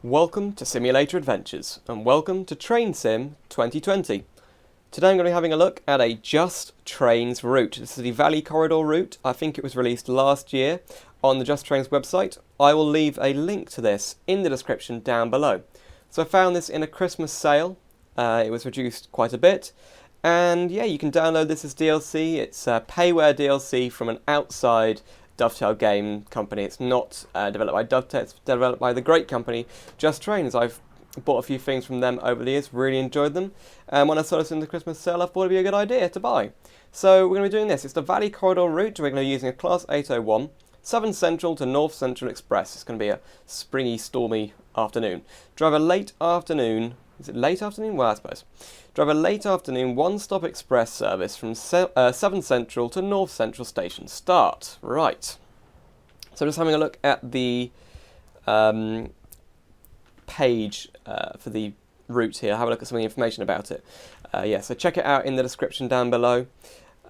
Welcome to Simulator Adventures, and welcome to Train Sim 2020. Today I'm going to be having a look at a JustTrains route. This is the Valley Corridor route. I think it was released last year on the JustTrains website. I will leave a link to this in the description down below. So I found this in a Christmas sale. It was reduced quite a bit. And yeah, you can download this as DLC. It's payware DLC from an outside Dovetail game company. It's not developed by Dovetail, it's developed by the great company JustTrains. I've bought a few things from them over the years, really enjoyed them. And when I saw this in the Christmas sale, I thought it'd be a good idea to buy. So we're going to be doing this. It's the Valley Corridor route. We're going to be using a Class 801, Southern Central to North Central Express. It's going to be a springy, stormy afternoon. Drive a late afternoon. Is it late afternoon? Well, I suppose. Drive a late afternoon one-stop express service from Southern Central to North Central Station. Start. Right. So just having a look at the page for the route here. Have a look at some of the information about it. Yeah, so check it out in the description down below.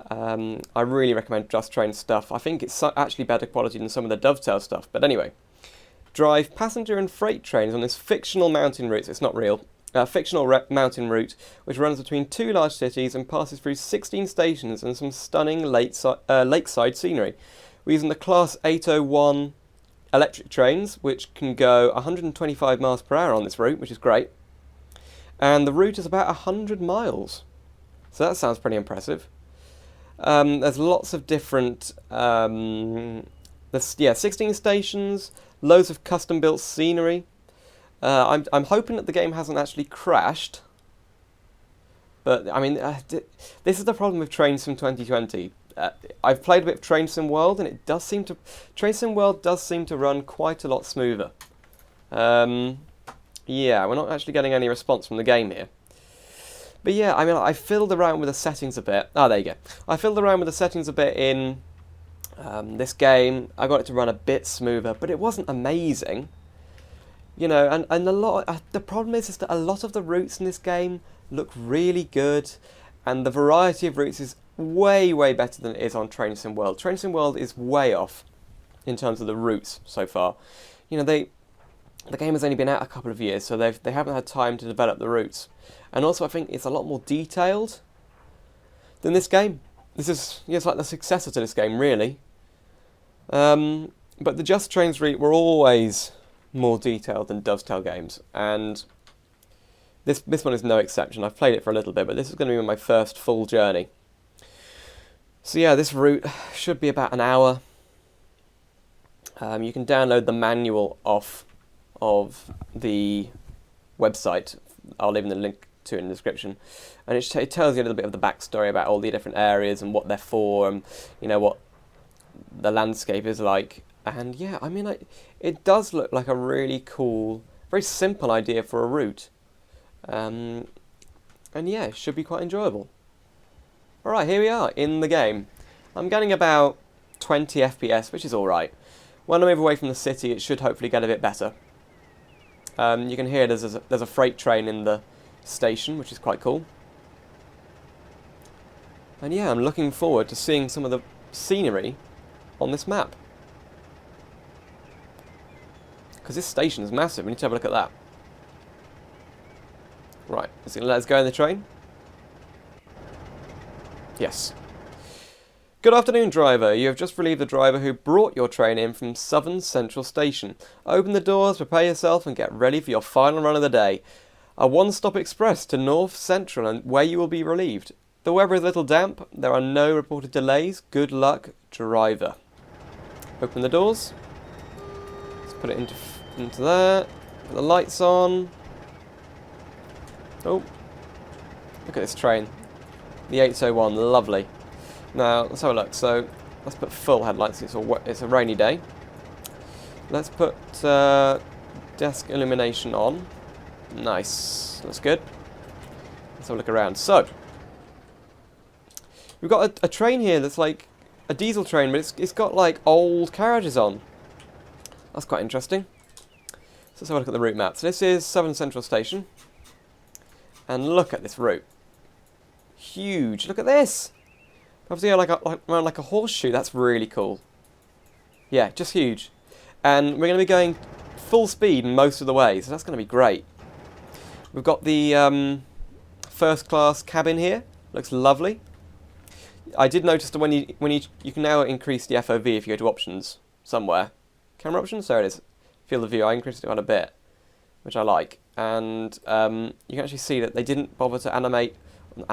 I really recommend JustTrains stuff. I think it's actually better quality than some of the Dovetail stuff. But anyway, drive passenger and freight trains on this fictional mountain route. It's not real. Fictional mountain route which runs between two large cities and passes through 16 stations and some stunning lakeside scenery. We're using the Class 801 electric trains, which can go 125 miles per hour on this route, which is great. And the route is about 100 miles. So that sounds pretty impressive. There's lots of different... 16 stations, loads of custom-built scenery. I'm hoping that the game hasn't actually crashed, but I mean, this is the problem with Train Sim 2020. I've played a bit of Train Sim World, and Train Sim World does seem to run quite a lot smoother. Yeah, we're not actually getting any response from the game here. But yeah, I mean, I fiddled around with the settings a bit. Oh, there you go. I fiddled around with the settings a bit in this game. I got it to run a bit smoother, but it wasn't amazing. You know, and the problem is that a lot of the routes in this game look really good, and the variety of routes is way, way better than it is on Train Sim World. Train Sim World is way off in terms of the routes so far. You know, the game has only been out a couple of years, so they haven't had time to develop the routes. And also, I think it's a lot more detailed than this game. This is, it's like the successor to this game, really. But the JustTrains route were always more detailed than Dovetail games, and this one is no exception. I've played it for a little bit, but this is going to be my first full journey. So yeah, this route should be about an hour. You can download the manual off of the website. I'll leave the link to it in the description, and it tells you a little bit of the backstory about all the different areas and what they're for, and you know what the landscape is like. And yeah, I mean, it does look like a really cool, very simple idea for a route. And yeah, it should be quite enjoyable. Alright, here we are in the game. I'm getting about 20 FPS, which is alright. When I move away from the city, it should hopefully get a bit better. You can hear there's a freight train in the station, which is quite cool. And yeah, I'm looking forward to seeing some of the scenery on this map. Because this station is massive. We need to have a look at that. Right, is it going to let us go in the train? Yes. Good afternoon, driver. You have just relieved the driver who brought your train in from Southern Central Station. Open the doors, prepare yourself, and get ready for your final run of the day. A one-stop express to North Central, and where you will be relieved. The weather is a little damp. There are no reported delays. Good luck, driver. Open the doors. Let's put it into there. Put the lights on. Oh, look at this train. The 801, lovely. Now, let's have a look. So, let's put full headlights. It's a rainy day. Let's put desk illumination on. Nice. That's good. Let's have a look around. So, we've got a train here that's like a diesel train, but it's got like old carriages on. That's quite interesting. So let's have a look at the route map. So this is Southern Central Station. And look at this route. Huge. Look at this. Obviously, like a horseshoe. That's really cool. Yeah, just huge. And we're going to be going full speed most of the way, so that's going to be great. We've got the first class cabin here. Looks lovely. I did notice that when you can now increase the FOV if you go to options somewhere. Camera options? There it is. Field of view. I increased it quite a bit, which I like. And you can actually see that they didn't bother to animate. They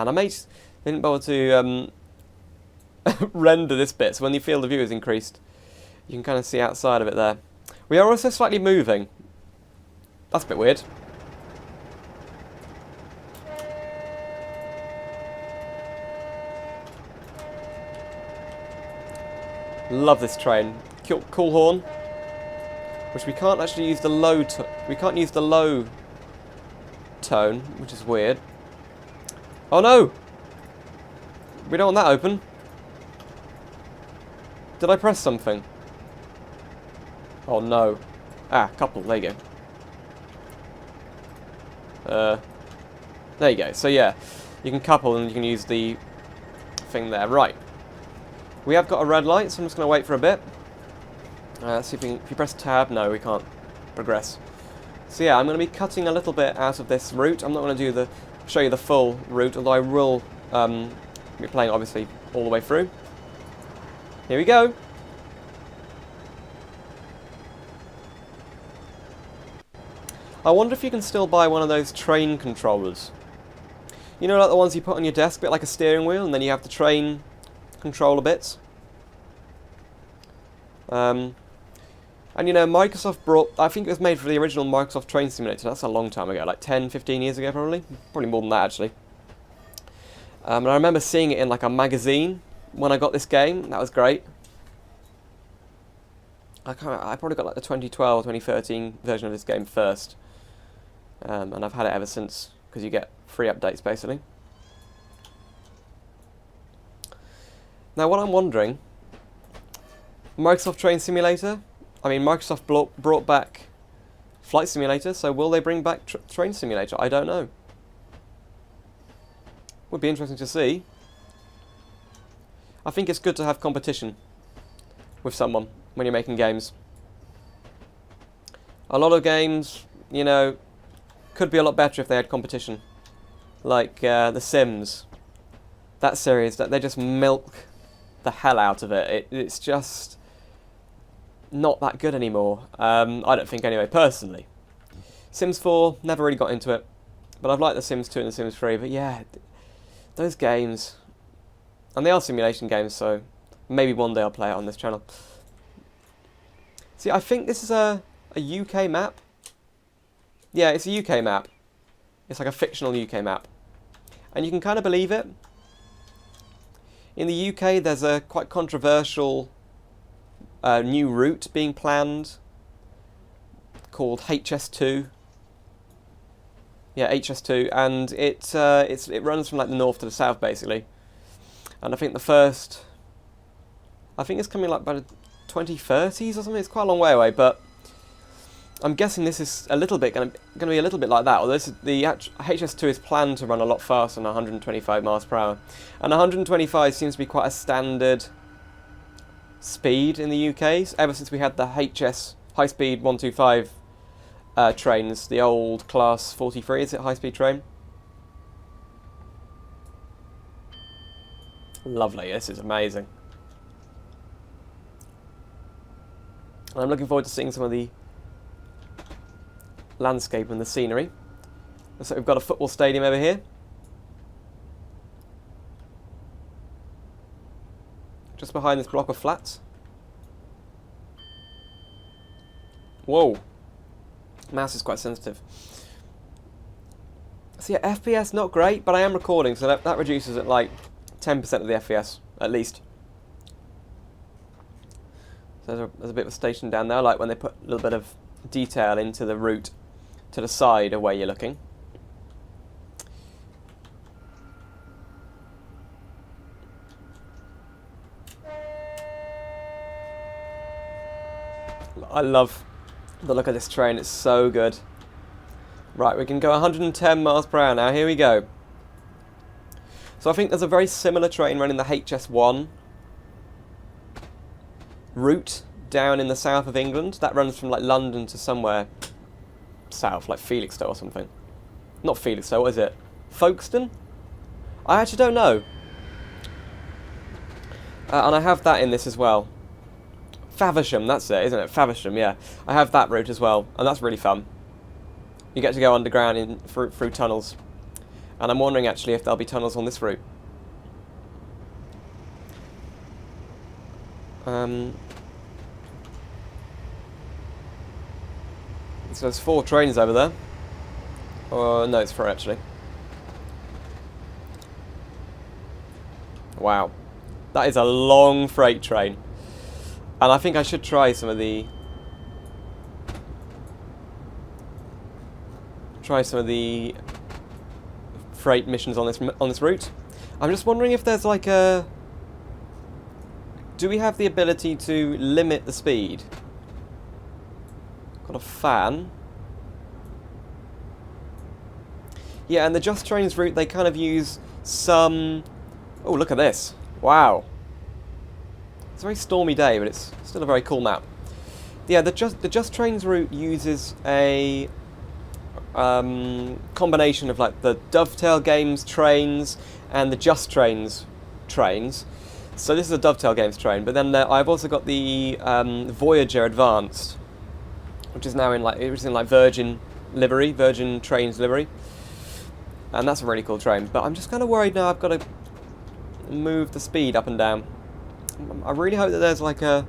didn't bother to render this bit. So when the field of view is increased, you can kind of see outside of it there. We are also slightly moving. That's a bit weird. Love this train. Cool horn, which we can't actually use the low. We can't use the low tone, which is weird. Oh no! We don't want that open. Did I press something? Oh no! Ah, couple. There you go. There you go. So yeah, you can couple and you can use the thing there. Right. We have got a red light, so I'm just going to wait for a bit. Let's see if you press tab. No, we can't progress. So yeah, I'm going to be cutting a little bit out of this route. I'm not going to show you the full route, although I will be playing obviously all the way through. Here we go. I wonder if you can still buy one of those train controllers. You know, like the ones you put on your desk, a bit like a steering wheel, and then you have the train controller bits. And you know, Microsoft brought, I think it was made for the original Microsoft Train Simulator. That's a long time ago, like 10, 15 years ago probably. Probably more than that actually. And I remember seeing it in like a magazine when I got this game. That was great. I probably got like the 2012, 2013 version of this game first. And I've had it ever since, because you get free updates basically. Now what I'm wondering, Microsoft Train Simulator, I mean Microsoft brought back Flight Simulator, so will they bring back Train Simulator? I don't know. Would be interesting to see. I think it's good to have competition with someone when you're making games. A lot of games, you know, could be a lot better if they had competition. Like The Sims. That series, that they just milk the hell out of it. It's just not that good anymore. I don't think anyway, personally. Sims 4, never really got into it. But I've liked The Sims 2 and The Sims 3. But yeah, those games. And they are simulation games, so maybe one day I'll play it on this channel. See, I think this is a UK map. Yeah, it's a UK map. It's like a fictional UK map. And you can kind of believe it. In the UK, there's a quite controversial new route being planned called HS2. Yeah, HS2, and it runs from like the north to the south basically. And I think I think it's coming like by the 2030s or something. It's quite a long way away, but I'm guessing this is a little bit going to be a little bit like that. Although the HS2 is planned to run a lot faster than 125 miles per hour, and 125 seems to be quite a standard speed in the UK. Ever since we had the HS high-speed 125 trains, the old Class 43, is it high-speed train? Lovely. This is amazing. I'm looking forward to seeing some of the landscape and the scenery. So we've got a football stadium over here. Just behind this block of flats. Whoa. Mouse is quite sensitive. So yeah, FPS not great, but I am recording, so that reduces it like 10% of the FPS, at least. So there's a bit of a station down there, like when they put a little bit of detail into the route to the side of where you're looking. I love the look of this train, it's so good. Right, we can go 110 miles per hour now, here we go. So I think there's a very similar train running the HS1 route down in the south of England. That runs from like London to somewhere south, like Felixstowe or something. Not Felixstowe, what is it? Folkestone? I actually don't know. And I have that in this as well. Faversham, that's it, isn't it? Faversham, yeah. I have that route as well, and that's really fun. You get to go underground through tunnels. And I'm wondering actually if there'll be tunnels on this route. So there's 4 trains over there. Oh, no, it's 4 actually. Wow. That is a long freight train. And I think I should try some of the... freight missions on this route. I'm just wondering if there's like a... Do we have the ability to limit the speed? Got a fan. Yeah, and the JustTrains route, they kind of use some... Oh, look at this. Wow. It's a very stormy day, but it's still a very cool map. Yeah, the JustTrains route uses a combination of like the Dovetail Games trains and the JustTrains trains. So this is a Dovetail Games train, but then I've also got the Voyager Advanced, which is now in like Virgin livery, Virgin Trains livery, and that's a really cool train. But I'm just kind of worried now. I've got to move the speed up and down. I really hope that there's like a...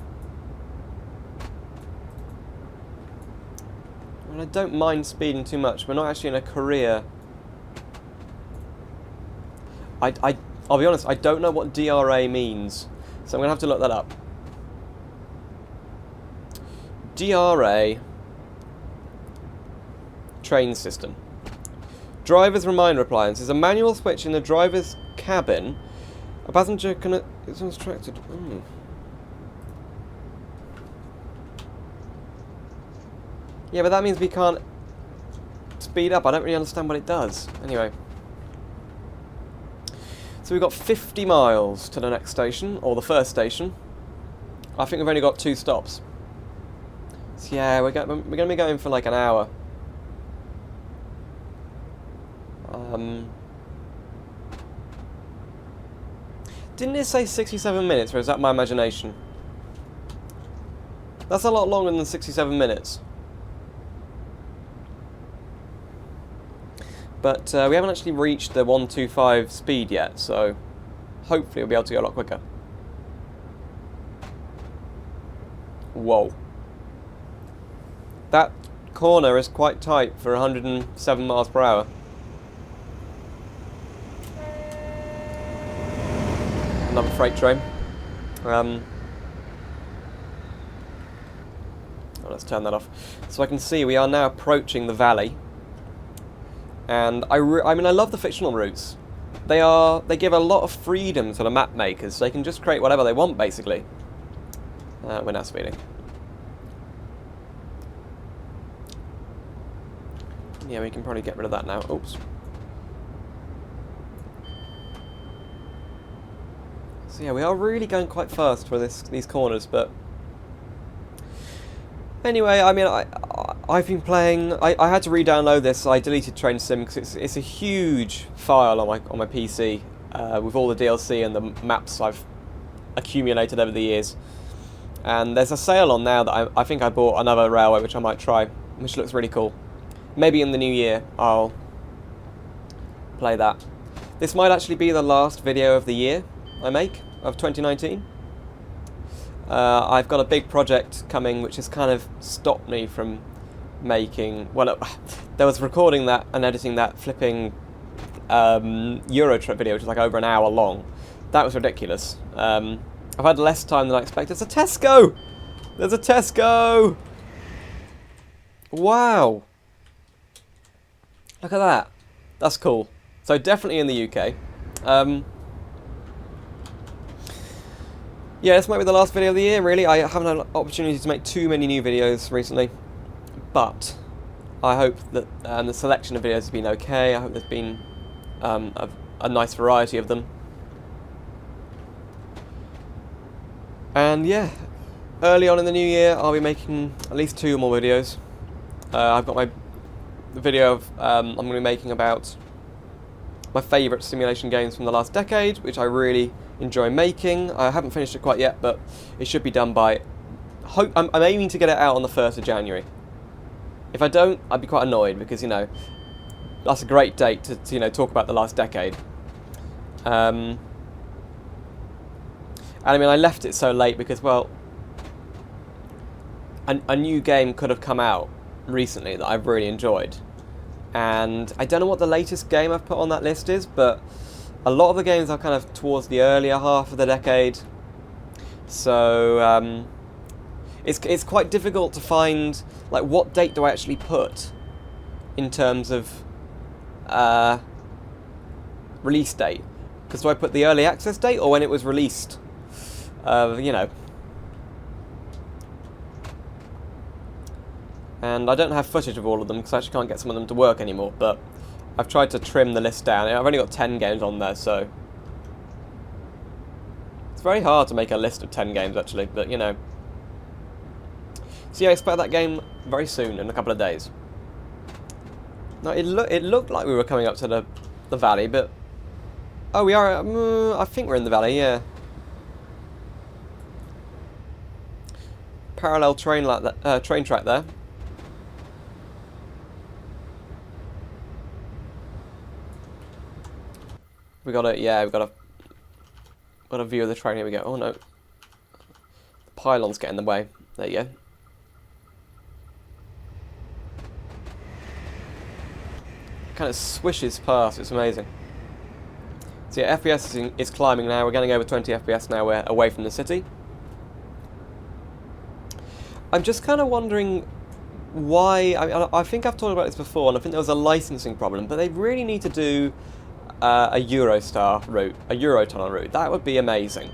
And I don't mind speeding too much. We're not actually in a career. I'll be honest, I don't know what DRA means, so I'm going to have to look that up. DRA train system. Driver's reminder appliance is a manual switch in the driver's cabin. A passenger can... It's instructed. Yeah, but that means we can't speed up. I don't really understand what it does. Anyway. So we've got 50 miles to the next station, or the first station. I think we've only got 2 stops. So yeah, we're going to be going for like an hour. Didn't it say 67 minutes, or is that my imagination? That's a lot longer than 67 minutes. But we haven't actually reached the 125 speed yet, so hopefully we'll be able to go a lot quicker. Whoa. That corner is quite tight for 107 miles per hour. Another freight train. Oh, let's turn that off. So I can see we are now approaching the valley. And I mean, I love the fictional routes. They give a lot of freedom to the map makers. They can just create whatever they want, basically. We're now speeding. Yeah, we can probably get rid of that now. Oops. So yeah, we are really going quite fast for these corners, but anyway, I mean, I've been playing. I had to re-download this. I deleted Train Sim because it's a huge file on my PC with all the DLC and the maps I've accumulated over the years. And there's a sale on now that I think I bought another railway, which I might try, which looks really cool. Maybe in the new year I'll play that. This might actually be the last video of the year I make, of 2019. I've got a big project coming which has kind of stopped me from making... Well, there was recording that and editing that flipping Eurotrip video, which is like over an hour long. That was ridiculous. I've had less time than I expected. It's a Tesco! There's a Tesco! Wow! Look at that. That's cool. So definitely in the UK. Yeah, this might be the last video of the year, really. I haven't had an opportunity to make too many new videos recently. But I hope that the selection of videos has been okay. I hope there's been a nice variety of them. And yeah, Early on in the new year, I'll be making at least 2 more videos. I've got the video of I'm going to be making about my favourite simulation games from the last decade, which I really enjoy making. I haven't finished it quite yet, but it should be done by... I'm aiming to get it out on the 1st of January. If I don't, I'd be quite annoyed, because, you know, that's a great date to you know, talk about the last decade. And I mean, I left it so late because, well, a new game could have come out recently that I've really enjoyed. And I don't know what the latest game I've put on that list is, but a lot of the games are kind of towards the earlier half of the decade. So it's quite difficult to find, like, what date do I actually put in terms of release date. Because do I put the early access date or when it was released? You know. And I don't have footage of all of them because I actually can't get some of them to work anymore, but I've tried to trim the list down. I've only got 10 games on there, so it's very hard to make a list of 10 games actually, but you know. So yeah, I expect that game very soon, in a couple of days. Now it looked like we were coming up to the valley, but oh, we are. I think we're in the valley, yeah. Parallel train track there. We got a view of the train. Here we go. Oh no, the pylons get in the way. There you go. Kind of swishes past. It's amazing. So yeah, FPS is climbing now. We're getting over 20 FPS now. We're away from the city. I'm just kind of wondering why. I think I've talked about this before, and I think there was a licensing problem. But they really need to do a Eurostar route, a Eurotunnel route. That would be amazing.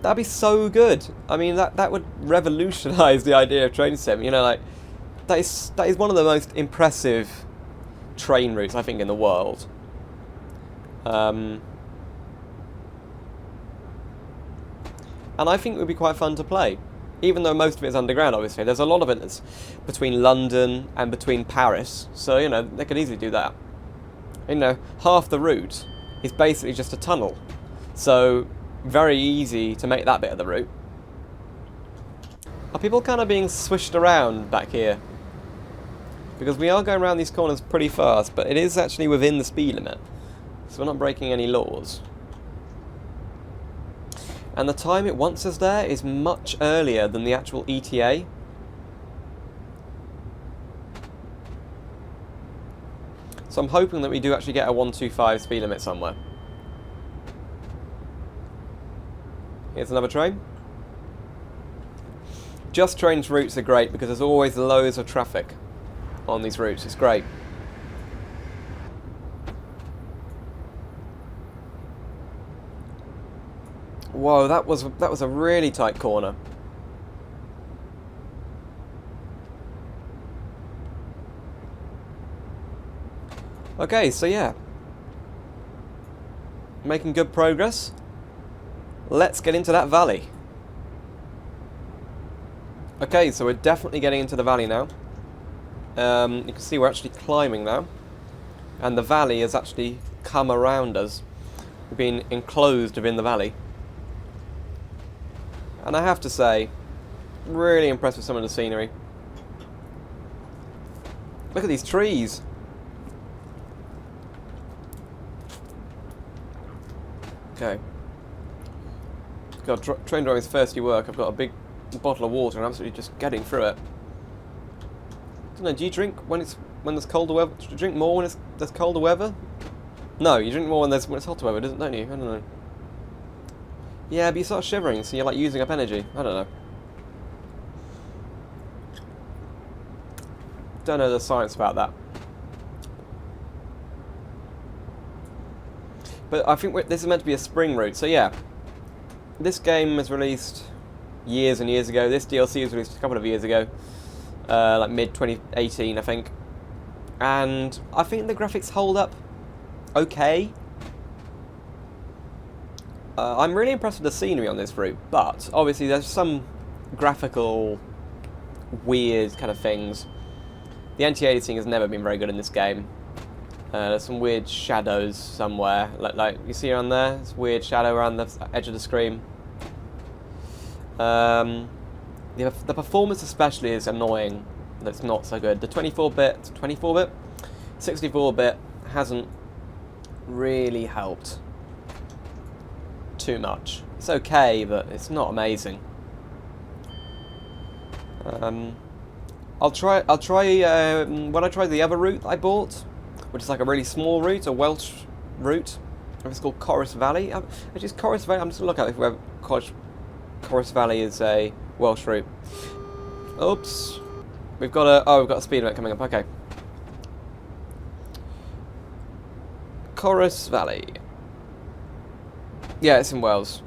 That'd be so good. I mean, that would revolutionise the idea of train sim. You know, like that is one of the most impressive train routes I think in the world. And I think it would be quite fun to play, even though most of it is underground. Obviously, there's a lot of it that's between London and between Paris. So you know they could easily do that. You know, half the route is basically just a tunnel, so very easy to make that bit of the route. Are people kind of being swished around back here? Because we are going around these corners pretty fast, but it is actually within the speed limit, so we're not breaking any laws. And the time it wants us there is much earlier than the actual ETA. So I'm hoping that we do actually get a 125 speed limit somewhere. Here's another train. JustTrains routes are great because there's always loads of traffic on these routes. It's great. Whoa, that was a really tight corner. Okay, so yeah, making good progress. Let's get into that valley. Okay, so we're definitely getting into the valley now. You can see we're actually climbing now, and the valley has actually come around us. We've been enclosed within the valley. And I have to say, really impressed with some of the scenery. Look at these trees. Okay. God, train driving's thirsty work. I've got a big bottle of water and I'm absolutely just getting through it. I don't know, do you drink when there's colder weather? Do you drink more when there's colder weather? No, you drink more when it's hotter weather, don't you? I don't know. Yeah, but you start shivering, so you're like using up energy. I don't know. Don't know the science about that. But I think this is meant to be a spring route, so yeah. This game was released years and years ago. This DLC was released a couple of years ago. Like mid-2018, I think. And I think the graphics hold up okay. I'm really impressed with the scenery on this route, but obviously there's some graphical, weird kind of things. The anti-aliasing has never been very good in this game. There's some weird shadows somewhere, like you see around there. It's weird shadow around the edge of the screen. The performance especially is annoying. That's not so good. The 24-bit, 64-bit hasn't really helped too much. It's okay, but it's not amazing. I'll try when I try the other route I bought, which is like a really small route, a Welsh route. It's called Corus Valley. Actually, it's Corus Valley. I'm just gonna look at it. Corus Valley is a Welsh route. Oops. We've got a speed limit coming up. Okay. Corus Valley. Yeah, it's in Wales.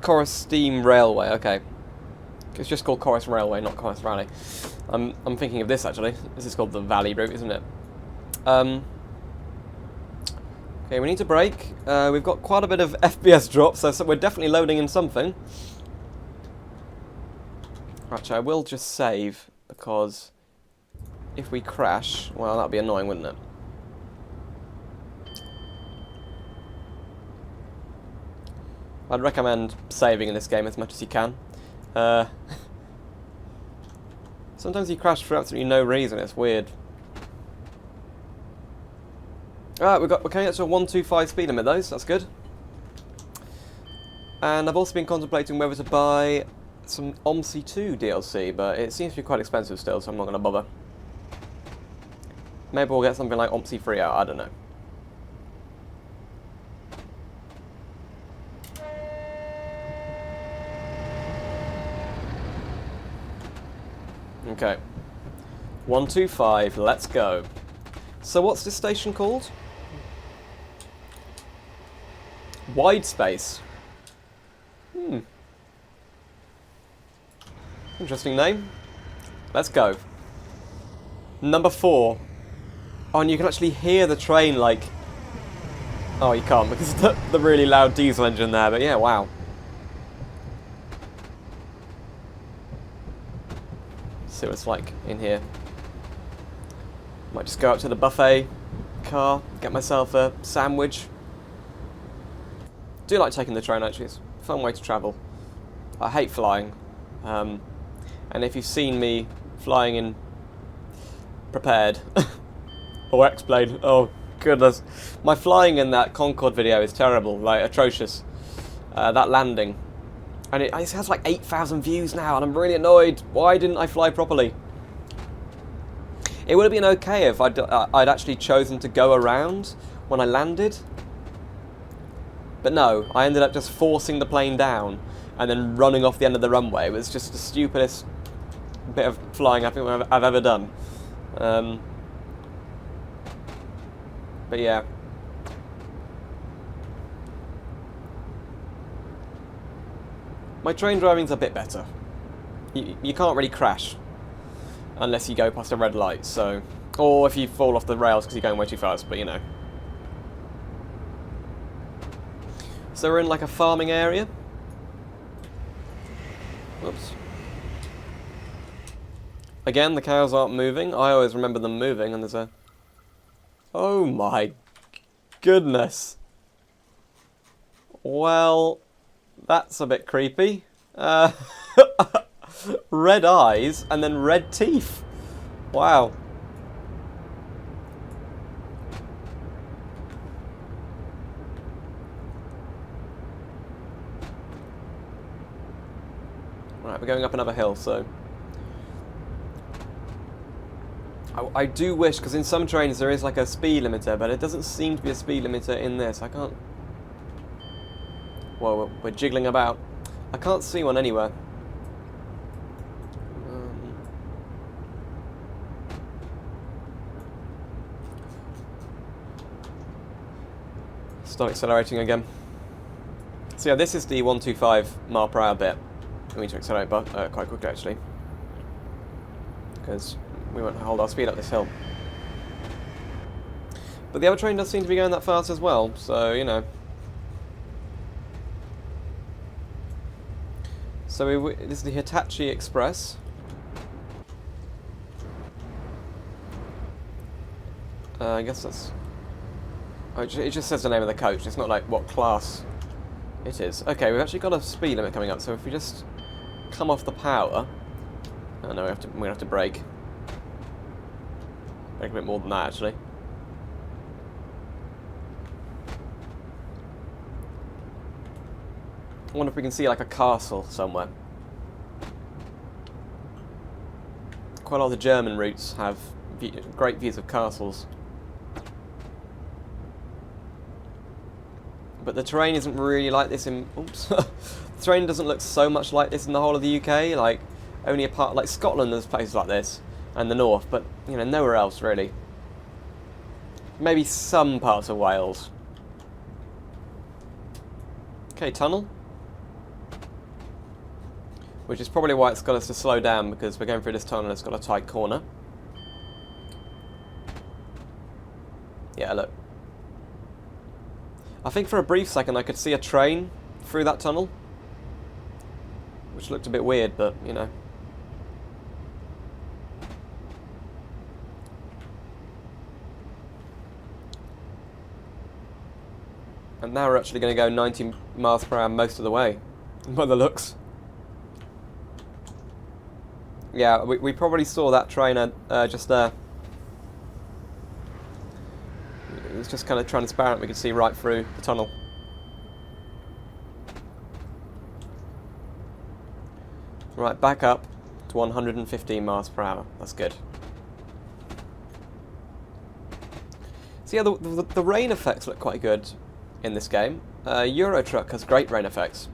Corus Steam Railway, okay. It's just called Corus Railway, not Corus Valley. I'm thinking of this actually. This is called the Valley route, isn't it? Okay, we need to brake. We've got quite a bit of FPS drop, so we're definitely loading in something. Actually, I will just save, because if we crash, well, that'd be annoying, wouldn't it? I'd recommend saving in this game as much as you can. Sometimes you crash for absolutely no reason, it's weird. Alright, we're coming up to a 125 speed limit though, so that's good. And I've also been contemplating whether to buy some OMSI 2 DLC, but it seems to be quite expensive still, so I'm not going to bother. Maybe we'll get something like OMSI 3 out, I don't know. Okay. 125, let's go. So what's this station called? Wide Space. Interesting name. Let's go. Number 4. Oh, and you can actually hear the train like... Oh, you can't because of the really loud diesel engine there, but yeah, wow. See what it's like in here. Might just go up to the buffet car, get myself a sandwich. Do like taking the train actually, it's a fun way to travel. I hate flying. And if you've seen me flying in Prepared or X-Plane, oh goodness. My flying in that Concorde video is terrible, like atrocious. That landing. And it has like 8,000 views now, and I'm really annoyed. Why didn't I fly properly? It would have been okay if I'd actually chosen to go around when I landed. But no, I ended up just forcing the plane down and then running off the end of the runway. It was just the stupidest bit of flying I think I've ever done. But yeah. My train driving's a bit better. You can't really crash unless you go past a red light, so... Or if you fall off the rails because you're going way too fast, but you know. So we're in like a farming area. Whoops. Again, the cows aren't moving. I always remember them moving, and there's a... Oh my goodness. Well, that's a bit creepy. Red eyes and then red teeth. Wow. Right, we're going up another hill, so... I do wish, because in some trains there is like a speed limiter, but it doesn't seem to be a speed limiter in this. I can't... Whoa, we're jiggling about. I can't see one anywhere. Start accelerating again. So yeah, this is the 125 mile per hour bit. We need to accelerate quite quickly actually, because we won't hold our speed up this hill. But the other train does seem to be going that fast as well, so, you know. So this is the Hitachi Express. I guess that's... Oh, it just says the name of the coach. It's not like what class it is. Okay, we've actually got a speed limit coming up, so if we just come off the power... Oh no, we're gonna have to brake. Brake a bit more than that, actually. I wonder if we can see like a castle somewhere. Quite a lot of the German routes have great views of castles. But the terrain isn't really like this in... Oops. The terrain doesn't look so much like this in the whole of the UK. Like, only a part... Like, Scotland, there's places like this. And the north. But, you know, nowhere else, really. Maybe some parts of Wales. Okay, tunnel. Which is probably why it's got us to slow down, because we're going through this tunnel and it's got a tight corner. Yeah, look. I think for a brief second I could see a train through that tunnel. Which looked a bit weird, but, you know. And now we're actually going to go 90 miles per hour most of the way, by the looks. Yeah, we probably saw that train just there. It was just kind of transparent, we could see right through the tunnel. Right, back up to 115 miles per hour. That's good. So yeah, the rain effects look quite good in this game. Euro Truck has great rain effects.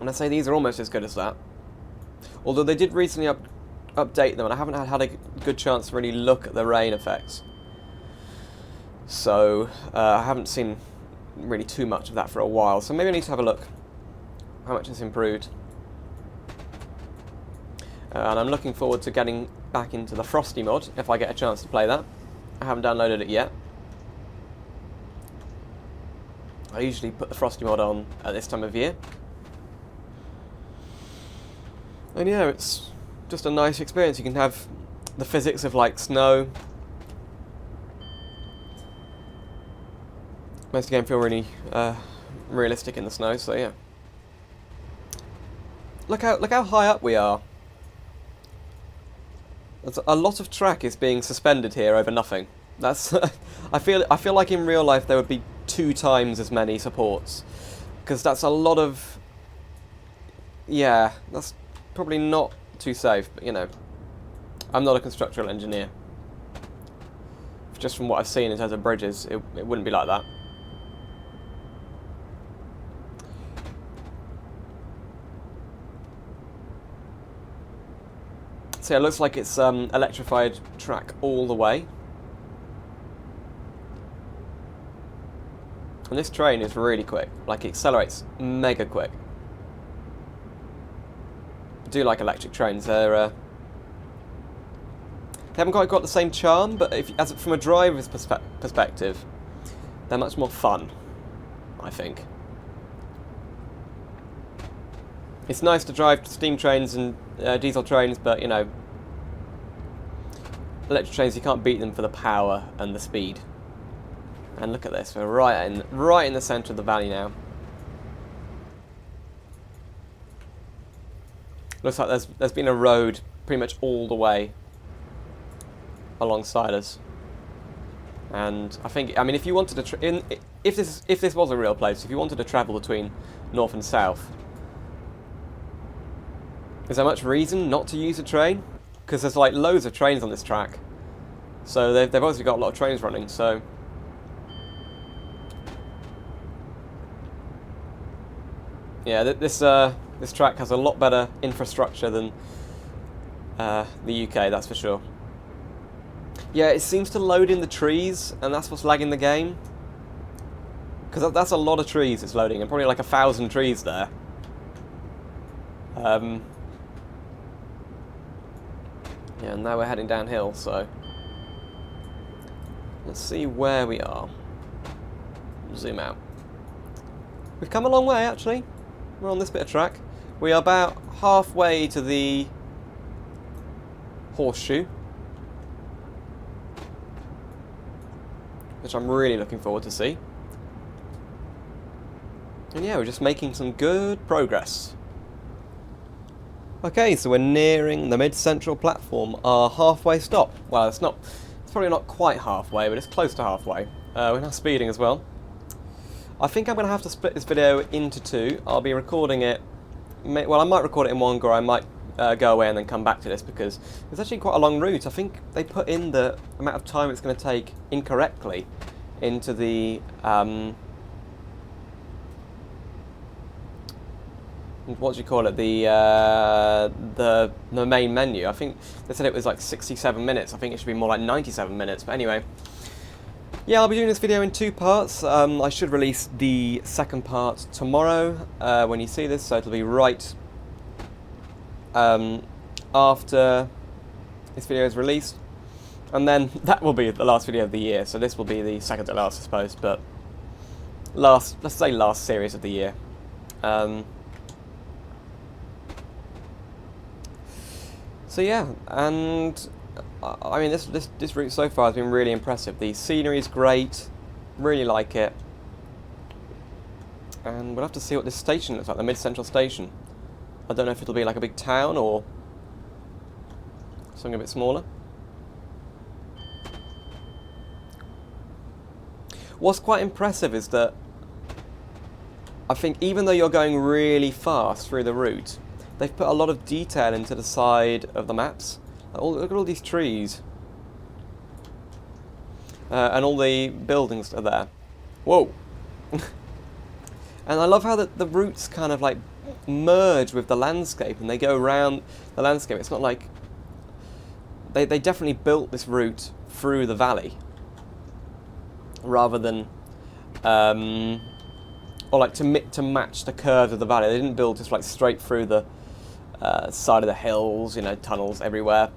And I say these are almost as good as that. Although they did recently update them, and I haven't had a good chance to really look at the rain effects. So, I haven't seen really too much of that for a while, so maybe I need to have a look how much it's improved. And I'm looking forward to getting back into the Frosty mod, if I get a chance to play that. I haven't downloaded it yet. I usually put the Frosty mod on at this time of year. And yeah, it's just a nice experience. You can have the physics of like snow. Makes the game feel really realistic in the snow, so yeah. Look how high up we are. There's a lot of track is being suspended here over nothing. That's I feel like in real life there would be 2 times as many supports, because that's a lot of... Yeah, that's probably not too safe, but you know, I'm not a constructional engineer. Just from what I've seen in terms of bridges, it wouldn't be like that. So yeah, it looks like it's electrified track all the way. And this train is really quick. Like, it accelerates mega quick. I do like electric trains. They haven't quite got the same charm, but from a driver's perspective, they're much more fun, I think. It's nice to drive steam trains and diesel trains, but, you know, electric trains, you can't beat them for the power and the speed. And look at this, we're right in the centre of the valley now. Looks like there's been a road pretty much all the way alongside us. And I think, I mean, if you wanted to, if this was a real place, if you wanted to travel between north and south, is there much reason not to use a train? Because there's like loads of trains on this track, so they've obviously got a lot of trains running. So yeah, this track has a lot better infrastructure than the UK, that's for sure. Yeah, it seems to load in the trees, and that's what's lagging the game. Because that's a lot of trees it's loading, and probably like 1,000 trees there. Yeah, and now we're heading downhill, so... Let's see where we are. Zoom out. We've come a long way, actually. We're on this bit of track. We are about halfway to the horseshoe, which I'm really looking forward to see. And yeah, we're just making some good progress. Okay, so we're nearing the mid-central platform, our halfway stop. Well, it's probably not quite halfway, but it's close to halfway. We're now speeding as well. I think I'm going to have to split this video into two. I'll be recording it, well, I might record it in one go, or I might go away and then come back to this, because it's actually quite a long route. I think they put in the amount of time it's going to take incorrectly into the what do you call it, the main menu. I think they said it was like 67 minutes. I think it should be more like 97 minutes, but anyway. Yeah, I'll be doing this video in two parts. I should release the second part tomorrow when you see this, so it'll be right after this video is released. And then that will be the last video of the year, so this will be the second to last, I suppose, but let's say last series of the year. So yeah, and I mean this route so far has been really impressive. The scenery is great, really like it, and we'll have to see what this station looks like, the mid-central station. I don't know if it'll be like a big town or something a bit smaller. What's quite impressive is that I think even though you're going really fast through the route, they've put a lot of detail into the side of the maps. Look at all these trees. And all the buildings are there. Whoa! And I love how the routes kind of like merge with the landscape and they go around the landscape. It's not like... They definitely built this route through the valley, rather than... or like to match the curves of the valley. They didn't build just like straight through the side of the hills, you know, tunnels everywhere.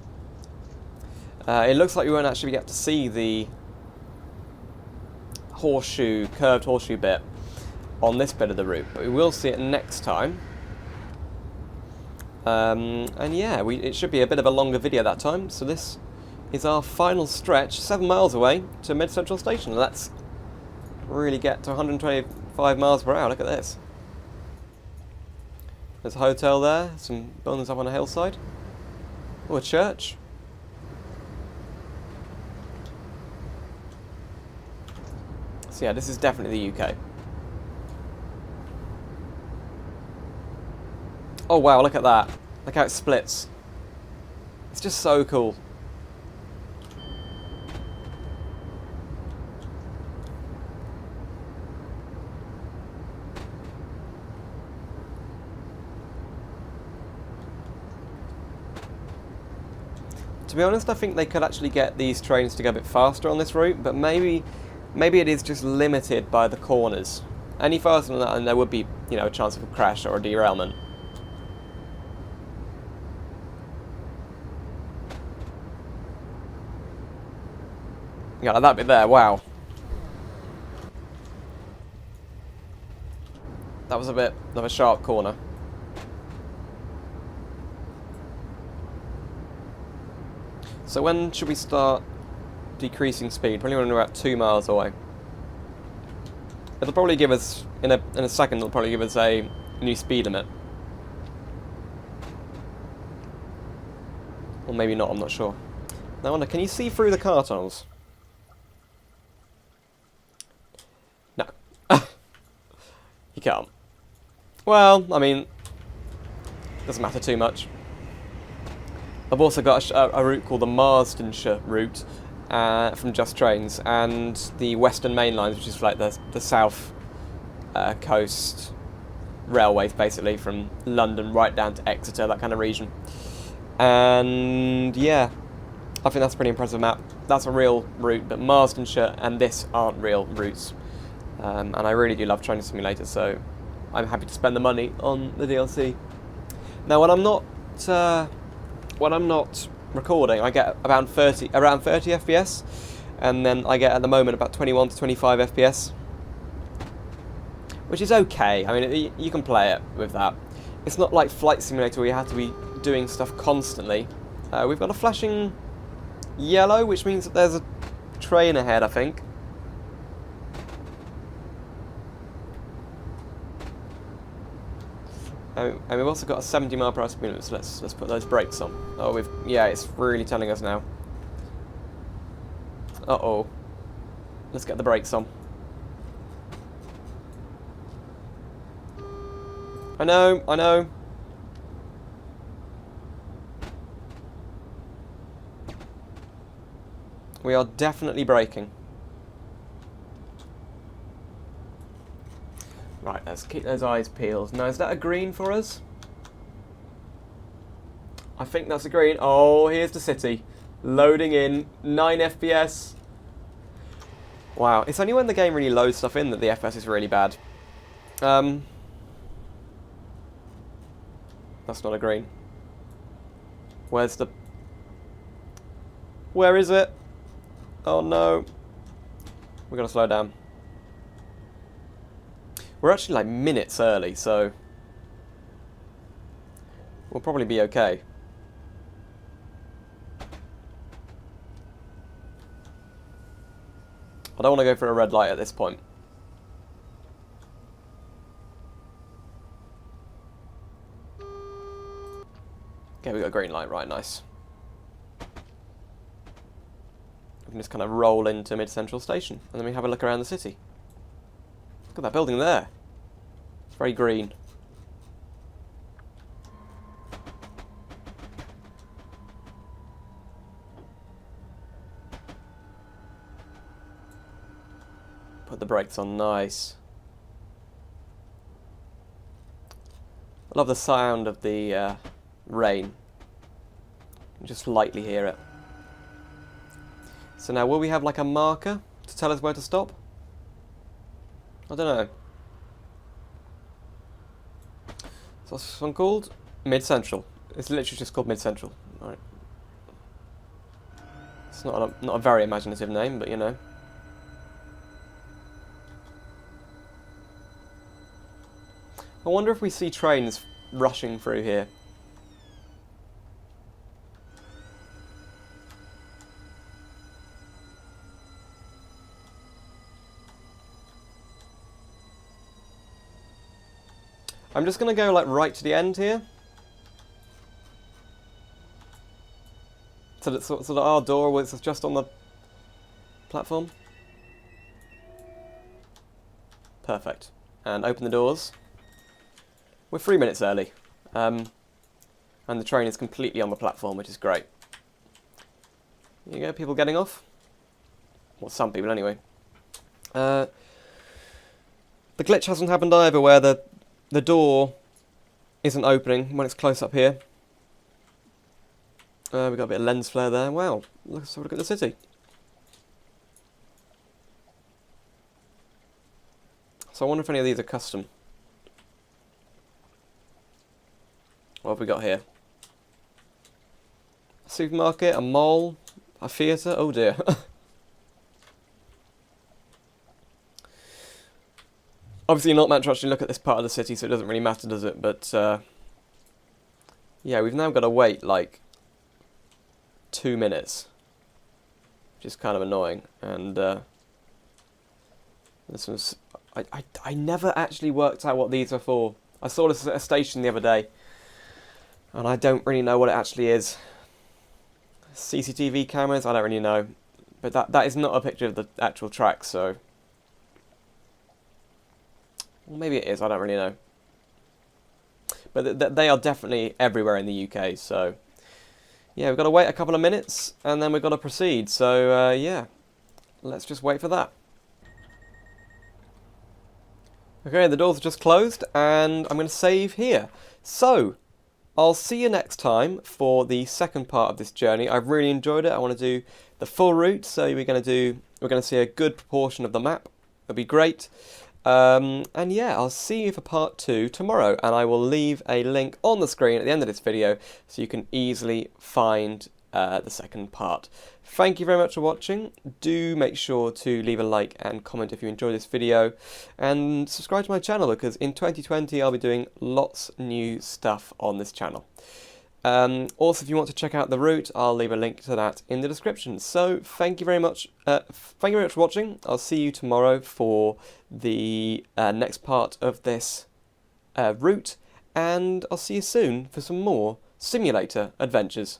It looks like we won't actually get to see the curved horseshoe bit on this bit of the route, but we will see it next time. And yeah, it should be a bit of a longer video that time, so this is our final stretch, 7 miles away to Mid-Central Station. Let's really get to 125 miles per hour, look at this. There's a hotel there, some buildings up on a hillside. Oh, a church. So yeah, this is definitely the UK. Oh wow, look at that. Look how it splits. It's just so cool. To be honest, I think they could actually get these trains to go a bit faster on this route, but maybe it is just limited by the corners. Any faster than that, and there would be, you know, a chance of a crash or a derailment. Yeah, like that bit there, wow. That was a bit of a sharp corner. So when should we start decreasing speed? Probably when we're about 2 miles away. It'll probably give us, in a second, it'll probably give us a new speed limit. Or maybe not, I'm not sure. Now I wonder, can you see through the car tunnels? No. You can't. Well, I mean, doesn't matter too much. I've also got a route called the Marsdenshire route from JustTrains, and the Western Main Lines, which is like the south coast railways, basically from London right down to Exeter, that kind of region. And yeah, I think that's a pretty impressive map. That's a real route, but Marsdenshire and this aren't real routes. And I really do love Train Simulator, so I'm happy to spend the money on the DLC. Now, when I'm not recording, I get around 30 FPS, and then I get at the moment about 21 to 25 FPS, which is okay. I mean, you can play it with that. It's not like Flight Simulator where you have to be doing stuff constantly. We've got a flashing yellow, which means that there's a train ahead, I think. And we've also got a 70 mile per hour speed limit, so let's put those brakes on. Oh, yeah, it's really telling us now. Uh-oh. Let's get the brakes on. I know. We are definitely braking. Right, let's keep those eyes peeled. Now, is that a green for us? I think that's a green. Oh, here's the city. Loading in. 9 FPS. Wow, it's only when the game really loads stuff in that the FPS is really bad. That's not a green. Where is it? Oh no. We're gonna slow down. We're actually like minutes early, so we'll probably be okay. I don't want to go for a red light at this point. Okay, we got a green light, right, nice. We can just kind of roll into Mid-Central Station, and then we have a look around the city. Look at that building there. It's very green. Put the brakes on, nice. I love the sound of the rain. You can just lightly hear it. So now, will we have like a marker to tell us where to stop? I don't know. So what's this one called? Mid-Central. It's literally just called Mid-Central. Right. It's not a very imaginative name, but you know. I wonder if we see trains rushing through here. I'm just going to go like right to the end here. So that our door was just on the platform. Perfect. And open the doors. We're 3 minutes early. And the train is completely on the platform, which is great. There you go, people getting off. Well, some people anyway. The glitch hasn't happened either, where the door isn't opening when it's close up here. We've got a bit of lens flare there. Wow, let's have a look at the city. So I wonder if any of these are custom. What have we got here? A supermarket, a mall, a theatre. Oh dear. Obviously you're not meant to actually look at this part of the city, so it doesn't really matter, does it? But yeah, we've now got to wait like 2 minutes, which is kind of annoying. And this was I never actually worked out what these are for. I saw this at a station the other day, and I don't really know what it actually is. CCTV cameras, I don't really know. But that is not a picture of the actual track, so... Well, maybe it is, I don't really know. But they are definitely everywhere in the UK, so... Yeah, we've got to wait a couple of minutes, and then we've got to proceed. So, yeah, let's just wait for that. Okay, the doors are just closed, and I'm going to save here. So, I'll see you next time for the second part of this journey. I've really enjoyed it. I want to do the full route, so we're going to see a good proportion of the map. It'll be great. And yeah, I'll see you for part 2 tomorrow, and I will leave a link on the screen at the end of this video so you can easily find the second part. Thank you very much for watching. Do make sure to leave a like and comment if you enjoyed this video, and subscribe to my channel because in 2020 I'll be doing lots new stuff on this channel. Also, if you want to check out the route, I'll leave a link to that in the description. So thank you very much. Thank you very much for watching. I'll see you tomorrow for the next part of this route, and I'll see you soon for some more simulator adventures.